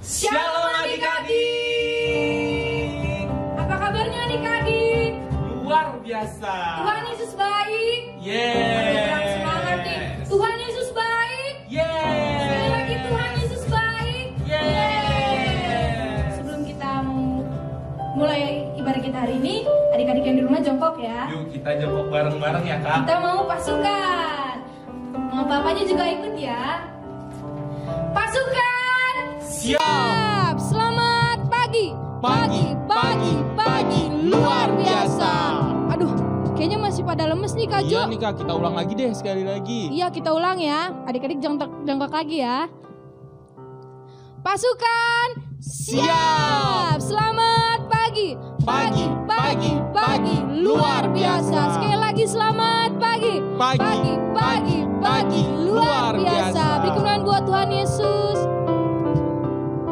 Shalom adik-adik. Apa kabarnya adik-adik? Luar biasa. Tuhan Yesus baik. Ada semangat nih. Tuhan Yesus baik. Sekali lagi Tuhan Yesus baik. Sebelum kita mulai ibadah kita hari ini, adik-adik yang di rumah jongkok ya. Yuk kita jongkok bareng-bareng ya kak. Kita mau pasukan. Mama papanya juga ikut ya. Pasukan Siap. Selamat pagi. Pagi luar biasa. Aduh, kayaknya masih pada lemes nih Kak Jo. Iya nih kak, kita ulang lagi deh sekali lagi. Iya, kita ulang ya. Adik-adik jongkok lagi ya. Pasukan siap. Selamat pagi. Pagi luar biasa. Sekali lagi selamat pagi. Pagi luar biasa. Beri kemuliaan buat Tuhan Yesus.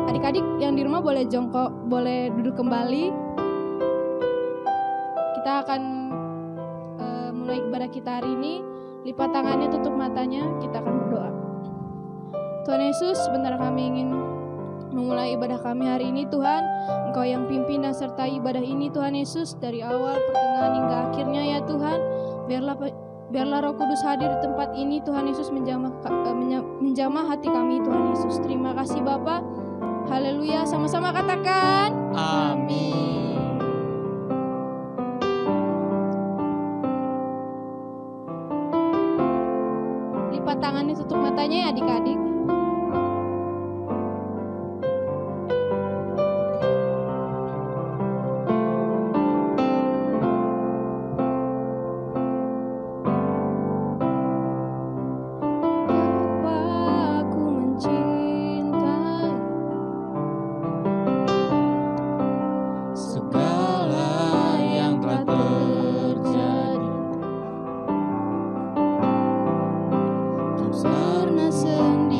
Adik-adik yang di rumah boleh jongkok, boleh duduk kembali. Kita akan mulai ibadah kita hari ini. Lipat tangannya, tutup matanya, kita akan berdoa. Tuhan Yesus, sebentar kami ingin memulai ibadah kami hari ini. Tuhan, Engkau yang pimpin dan sertai ibadah ini Tuhan Yesus, dari awal, pertengahan hingga akhirnya ya Tuhan. Biarlah Roh Kudus hadir di tempat ini Tuhan Yesus, menjamah hati kami Tuhan Yesus. Terima kasih Bapa. Haleluya, sama-sama katakan Amin. Lipat tangannya, tutup matanya ya adik-adik. Sendiri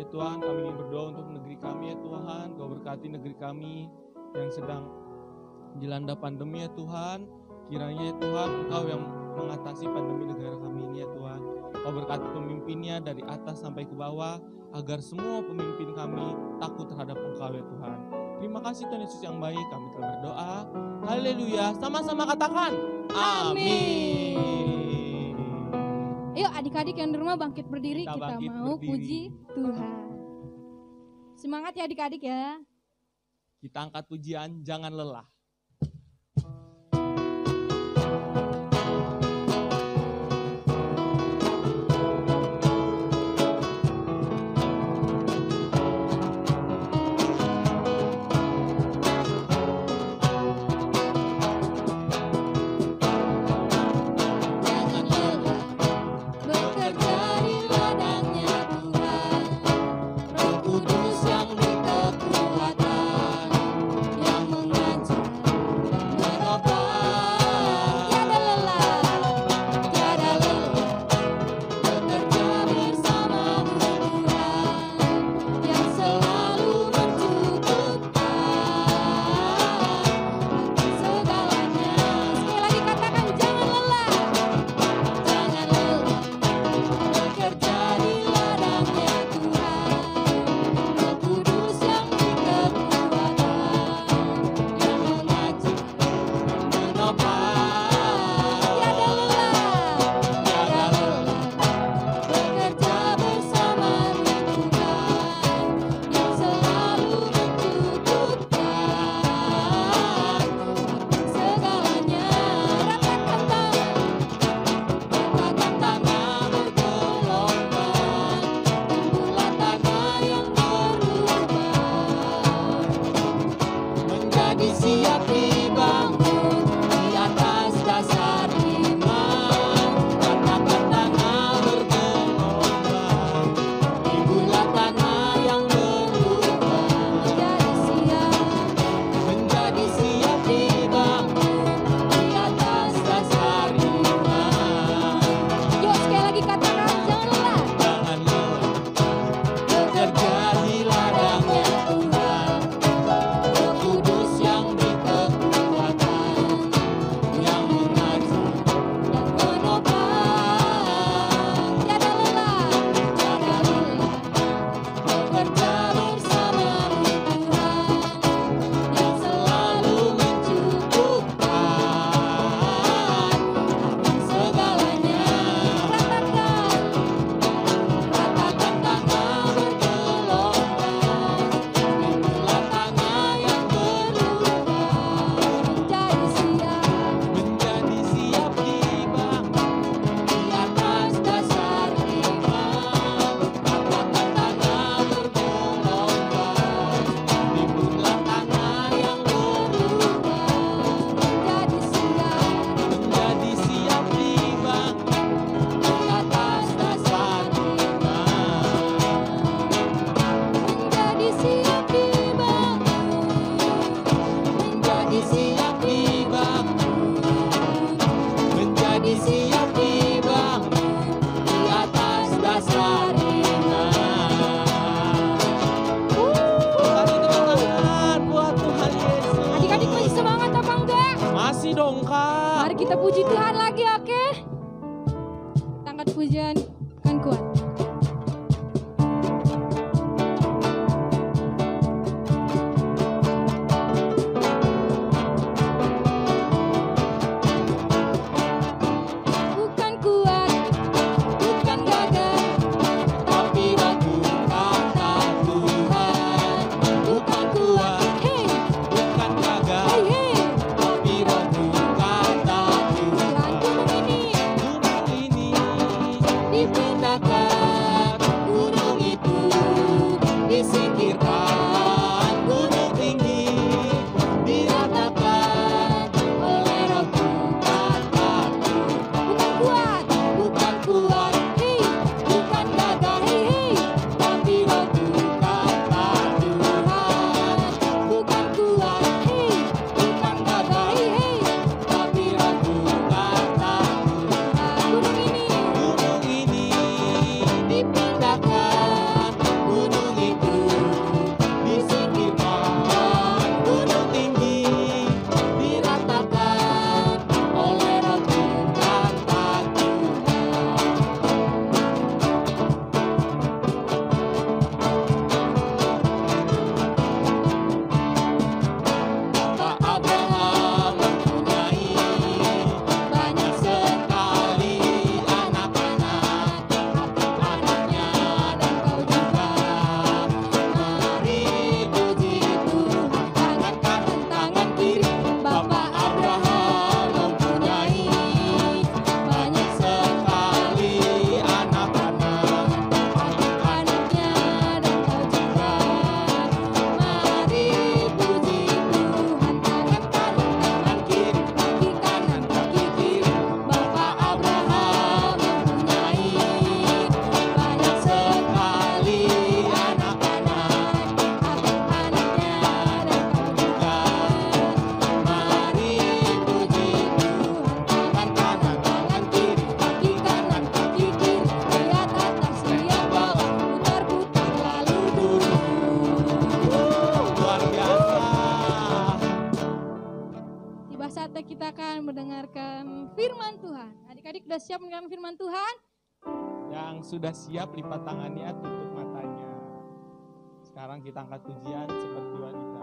Ya Tuhan, kami ingin berdoa untuk negeri kami ya Tuhan. Kau berkati negeri kami yang sedang dilanda pandemi ya Tuhan. Kiranya ya Tuhan, Engkau yang mengatasi pandemi negara kami ini ya Tuhan. Kau berkati pemimpinnya dari atas sampai ke bawah, agar semua pemimpin kami takut terhadap Engkau ya Tuhan. Terima kasih Tuhan Yesus yang baik, kami telah berdoa. Haleluya, sama-sama katakan amin. Yuk adik-adik yang di rumah bangkit berdiri, kita bangkit mau berdiri. puji Tuhan. Semangat ya adik-adik ya. Kita angkat pujian, jangan lelah. Kita puji Tuhan lagi, oke? Angkat pujian kan kuat. Bukan kuat, bukan gagah, tapi waktu kata Tuhan. Bukan kuat, hey, Bukan gagah, hey, hey. tapi waktu kata Tuhan. Gunung ini Gunung ini dipindahkan. mendengarkan firman Tuhan? Yang sudah siap lipat tangannya, tutup matanya. Sekarang kita angkat pujian seperti wanita.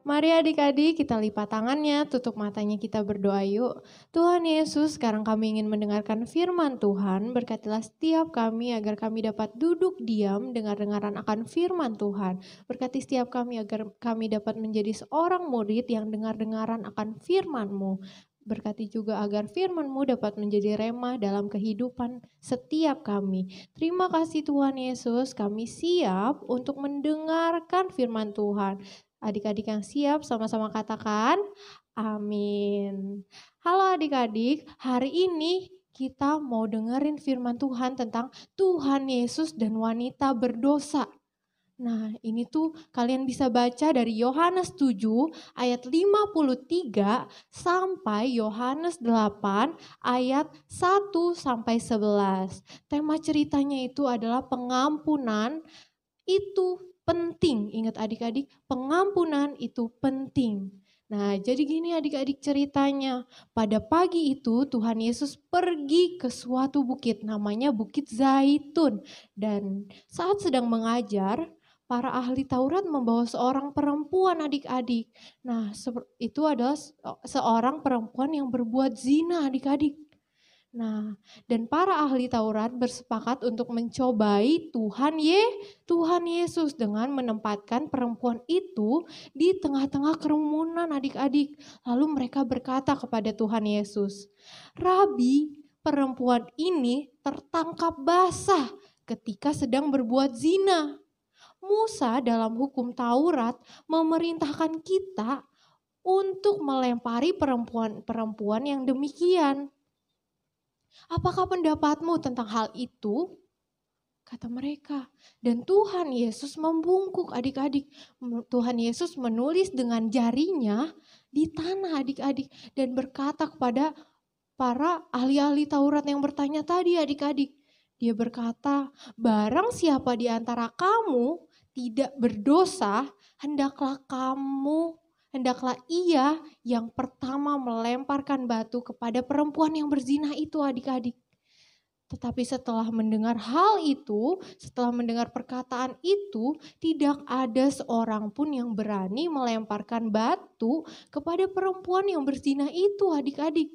Mari adik-adik kita lipat tangannya, tutup matanya, kita berdoa yuk. Tuhan Yesus, sekarang kami ingin mendengarkan firman Tuhan. Berkatilah setiap kami agar kami dapat duduk diam dengar-dengaran akan firman Tuhan. Berkati setiap kami agar kami dapat menjadi seorang murid yang dengar-dengaran akan firman-Mu. Berkati juga agar firman-Mu dapat menjadi remah dalam kehidupan setiap kami. Terima kasih Tuhan Yesus, kami siap untuk mendengarkan firman Tuhan. Adik-adik yang siap sama-sama katakan amin. Halo adik-adik, hari ini kita mau dengerin firman Tuhan tentang Tuhan Yesus dan wanita berdosa. Nah, ini tuh kalian bisa baca dari Yohanes 7 ayat 53 sampai Yohanes 8 ayat 1 sampai 11. Tema ceritanya itu adalah pengampunan itu penting. Ingat adik-adik, pengampunan itu penting. Nah, jadi gini adik-adik ceritanya. Pada pagi itu Tuhan Yesus pergi ke suatu bukit, namanya Bukit Zaitun. Dan saat sedang mengajar, para ahli Taurat membawa seorang perempuan adik-adik. Nah, itu adalah seorang perempuan yang berbuat zina adik-adik. Nah, dan para ahli Taurat bersepakat untuk mencobai Tuhan Yesus dengan menempatkan perempuan itu di tengah-tengah kerumunan adik-adik. Lalu mereka berkata kepada Tuhan Yesus, "Rabi, perempuan ini tertangkap basah ketika sedang berbuat zina. Musa dalam hukum Taurat memerintahkan kita untuk melempari perempuan-perempuan yang demikian. Apakah pendapatmu tentang hal itu?" Kata mereka. Dan Tuhan Yesus membungkuk adik-adik. Tuhan Yesus menulis dengan jarinya di tanah adik-adik. Dan berkata kepada para ahli-ahli Taurat yang bertanya tadi adik-adik. Dia berkata, "Barang siapa di antara kamu tidak berdosa, hendaklah ia yang pertama melemparkan batu kepada perempuan yang berzina itu adik-adik." Tetapi setelah mendengar hal itu, setelah mendengar perkataan itu, tidak ada seorang pun yang berani melemparkan batu kepada perempuan yang berzina itu adik-adik.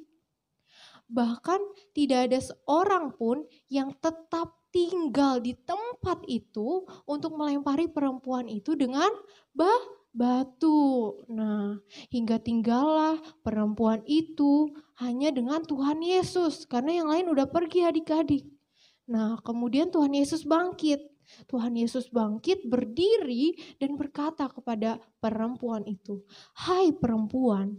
Bahkan tidak ada seorang pun yang tetap tinggal di tempat itu untuk melempari perempuan itu dengan batu. Nah, hingga tinggallah perempuan itu hanya dengan Tuhan Yesus, karena yang lain udah pergi adik-adik. Nah, kemudian Tuhan Yesus bangkit. Tuhan Yesus bangkit, berdiri dan berkata kepada perempuan itu, "Hai perempuan,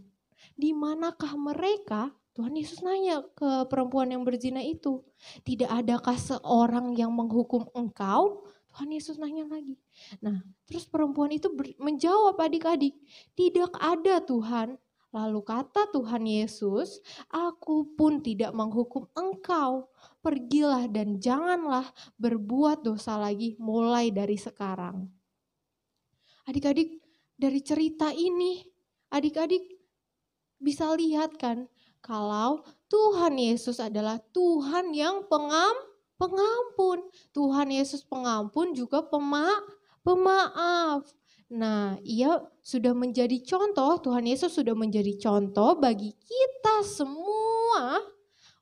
di manakah mereka?" Tuhan Yesus nanya ke perempuan yang berzina itu, "Tidak adakah seorang yang menghukum engkau?" Tuhan Yesus nanya lagi. Nah, terus perempuan itu menjawab adik-adik, "Tidak ada Tuhan." Lalu kata Tuhan Yesus, "Aku pun tidak menghukum engkau. Pergilah dan janganlah berbuat dosa lagi mulai dari sekarang." Adik-adik, dari cerita ini, adik-adik bisa lihat kan, kalau Tuhan Yesus adalah Tuhan yang pengampun. Tuhan Yesus pengampun juga pemaaf. Nah, ia sudah menjadi contoh, Tuhan Yesus sudah menjadi contoh bagi kita semua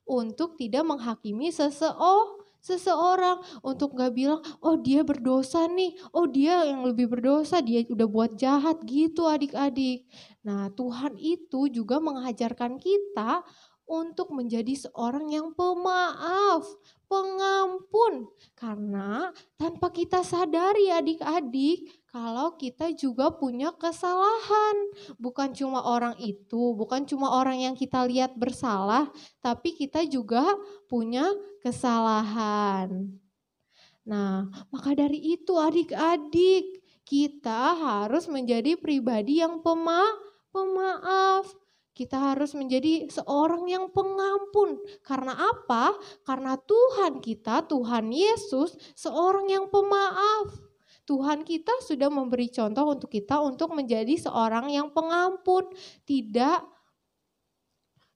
untuk tidak menghakimi seseorang, untuk gak bilang, "Oh dia berdosa nih, oh dia yang lebih berdosa, dia udah buat jahat," gitu adik-adik. Nah, Tuhan itu juga mengajarkan kita untuk menjadi seorang yang pemaaf, pengampun. Karena tanpa kita sadari adik-adik, kalau kita juga punya kesalahan. Bukan cuma orang itu, bukan cuma orang yang kita lihat bersalah, tapi kita juga punya kesalahan. Nah, maka dari itu adik-adik, kita harus menjadi pribadi yang pemaaf. Kita harus menjadi seorang yang pengampun. Karena apa? Karena Tuhan kita, Tuhan Yesus, seorang yang pemaaf. Tuhan kita sudah memberi contoh untuk kita untuk menjadi seorang yang pengampun. Tidak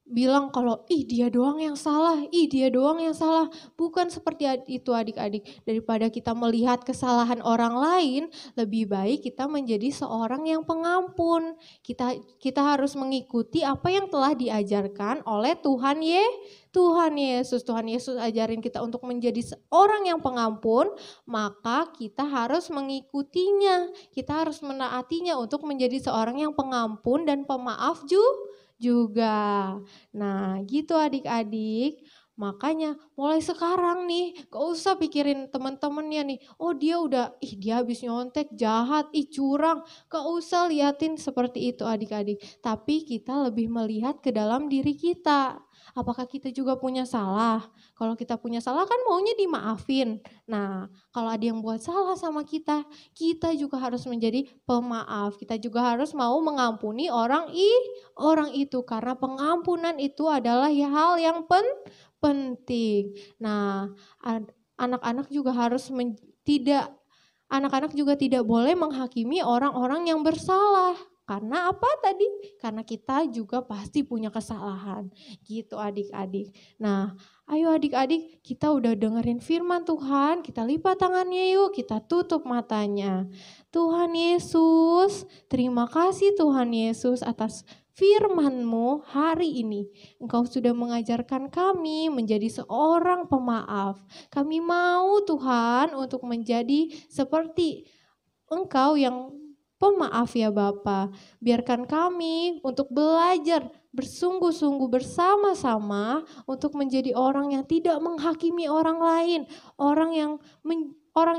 bilang kalau dia doang yang salah, dia doang yang salah. Bukan seperti itu adik-adik. Daripada kita melihat kesalahan orang lain, lebih baik kita menjadi seorang yang pengampun. Kita harus mengikuti apa yang telah diajarkan oleh Tuhan Yesus. Tuhan Yesus ajarin kita untuk menjadi seorang yang pengampun, maka kita harus mengikutinya. Kita harus menaatinya untuk menjadi seorang yang pengampun dan pemaaf juga. Nah, gitu adik-adik. Makanya mulai sekarang nih, gak usah pikirin teman-temannya nih, "Oh dia udah, dia habis nyontek, jahat, curang." Gak usah liatin seperti itu adik-adik. Tapi kita lebih melihat ke dalam diri kita. Apakah kita juga punya salah? Kalau kita punya salah kan maunya dimaafin. Nah, kalau ada yang buat salah sama kita juga harus menjadi pemaaf. Kita juga harus mau mengampuni orang itu, karena pengampunan itu adalah hal yang penting. Nah, anak-anak juga anak-anak juga tidak boleh menghakimi orang-orang yang bersalah. Karena apa tadi? Karena kita juga pasti punya kesalahan. Gitu adik-adik. Nah, ayo adik-adik, kita udah dengerin firman Tuhan, kita lipat tangannya yuk, kita tutup matanya. Tuhan Yesus, terima kasih Tuhan Yesus atas firman-Mu hari ini. Engkau sudah mengajarkan kami menjadi seorang pemaaf. Kami mau Tuhan untuk menjadi seperti Engkau yang pemaaf ya Bapa. Biarkan kami untuk belajar bersungguh-sungguh bersama-sama untuk menjadi orang yang tidak menghakimi orang lain, orang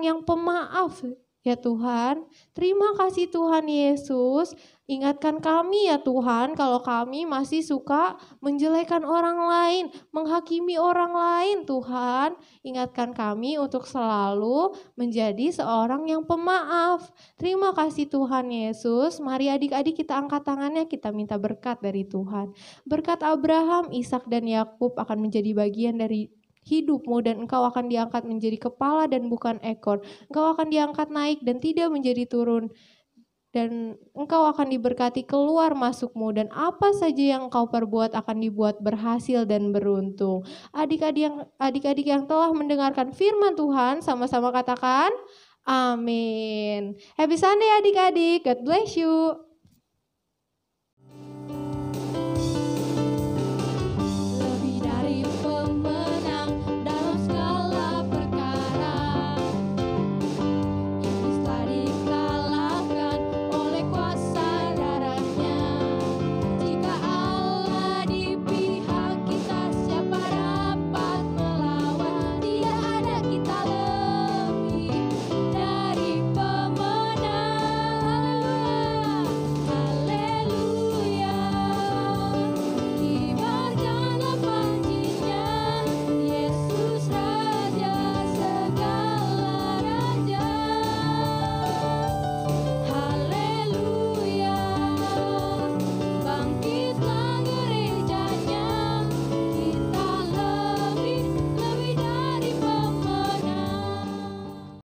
yang pemaaf ya Tuhan. Terima kasih Tuhan Yesus. Ingatkan kami ya Tuhan kalau kami masih suka menjelekan orang lain, menghakimi orang lain Tuhan. Ingatkan kami untuk selalu menjadi seorang yang pemaaf. Terima kasih Tuhan Yesus. Mari adik-adik kita angkat tangannya, kita minta berkat dari Tuhan. Berkat Abraham, Ishak dan Yakub akan menjadi bagian dari hidupmu dan engkau akan diangkat menjadi kepala dan bukan ekor. Engkau akan diangkat naik dan tidak menjadi turun. Dan engkau akan diberkati keluar masukmu dan apa saja yang engkau perbuat akan dibuat berhasil dan beruntung. Adik-adik yang telah mendengarkan firman Tuhan sama-sama katakan amin. Happy Sunday adik-adik, God bless you.